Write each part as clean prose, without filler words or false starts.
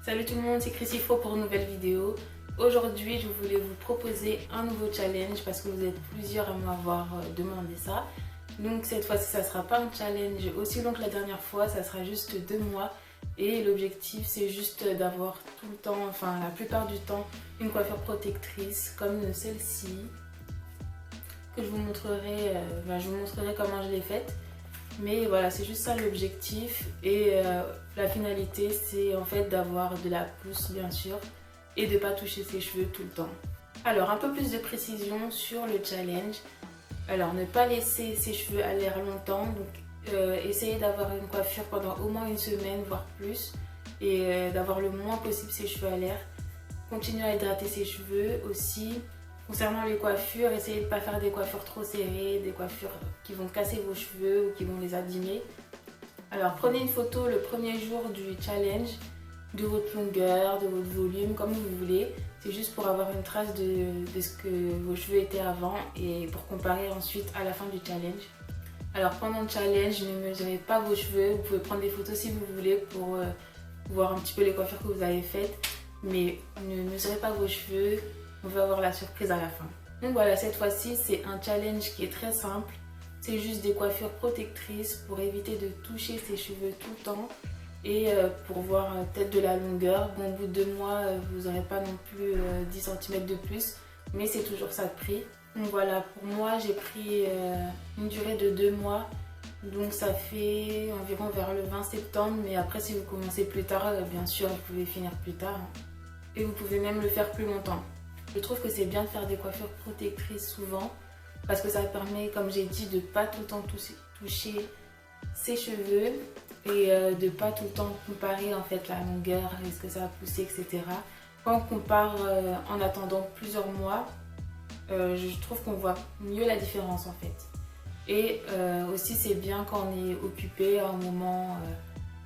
Salut tout le monde, c'est Chrisifro pour une nouvelle vidéo. Aujourd'hui, je voulais vous proposer un nouveau challenge parce que vous êtes plusieurs à m'avoir demandé ça. Donc cette fois-ci, ça ne sera pas un challenge aussi long que la dernière fois, ça sera juste 2 mois. Et l'objectif, c'est juste d'avoir tout le temps, enfin la plupart du temps, une coiffure protectrice comme celle-ci. Que je vous montrerai, comment je l'ai faite. Mais voilà, c'est juste ça l'objectif et la finalité c'est en fait d'avoir de la pousse bien sûr et de ne pas toucher ses cheveux tout le temps. Alors un peu plus de précision sur le challenge. Alors ne pas laisser ses cheveux à l'air longtemps, donc essayer d'avoir une coiffure pendant au moins une semaine voire plus et d'avoir le moins possible ses cheveux à l'air. Continuer à hydrater ses cheveux aussi. Concernant les coiffures, essayez de ne pas faire des coiffures trop serrées, des coiffures qui vont casser vos cheveux ou qui vont les abîmer. Alors prenez une photo le premier jour du challenge, de votre longueur, de votre volume, comme vous voulez. C'est juste pour avoir une trace de ce que vos cheveux étaient avant et pour comparer ensuite à la fin du challenge. Alors pendant le challenge, ne mesurez pas vos cheveux, vous pouvez prendre des photos si vous voulez pour voir un petit peu les coiffures que vous avez faites. Mais ne mesurez pas vos cheveux. On va avoir la surprise à la fin. Donc voilà, cette fois-ci, c'est un challenge qui est très simple. C'est juste des coiffures protectrices pour éviter de toucher ses cheveux tout le temps et pour voir peut-être de la longueur. Bon, au bout de 2 mois, vous n'aurez pas non plus 10 cm de plus, mais c'est toujours ça de prix. Donc voilà, pour moi, j'ai pris une durée de 2 mois. Donc ça fait environ vers le 20 septembre, mais après si vous commencez plus tard, bien sûr, vous pouvez finir plus tard. Et vous pouvez même le faire plus longtemps. Je trouve que c'est bien de faire des coiffures protectrices souvent parce que ça permet, comme j'ai dit, de ne pas tout le temps toucher ses cheveux et de ne pas tout le temps comparer en fait la longueur, est-ce que ça va pousser, etc. Quand on compare en attendant plusieurs mois, je trouve qu'on voit mieux la différence en fait. Et aussi c'est bien quand on est occupé à un moment...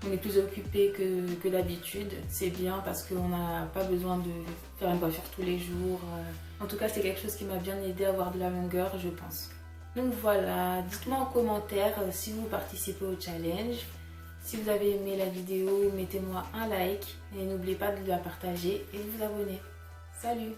on est plus occupé que d'habitude, c'est bien parce qu'on n'a pas besoin de faire une coiffure tous les jours. En tout cas, c'est quelque chose qui m'a bien aidé à avoir de la longueur, je pense. Donc voilà, dites-moi en commentaire si vous participez au challenge. Si vous avez aimé la vidéo, mettez-moi un like et n'oubliez pas de la partager et de vous abonner. Salut!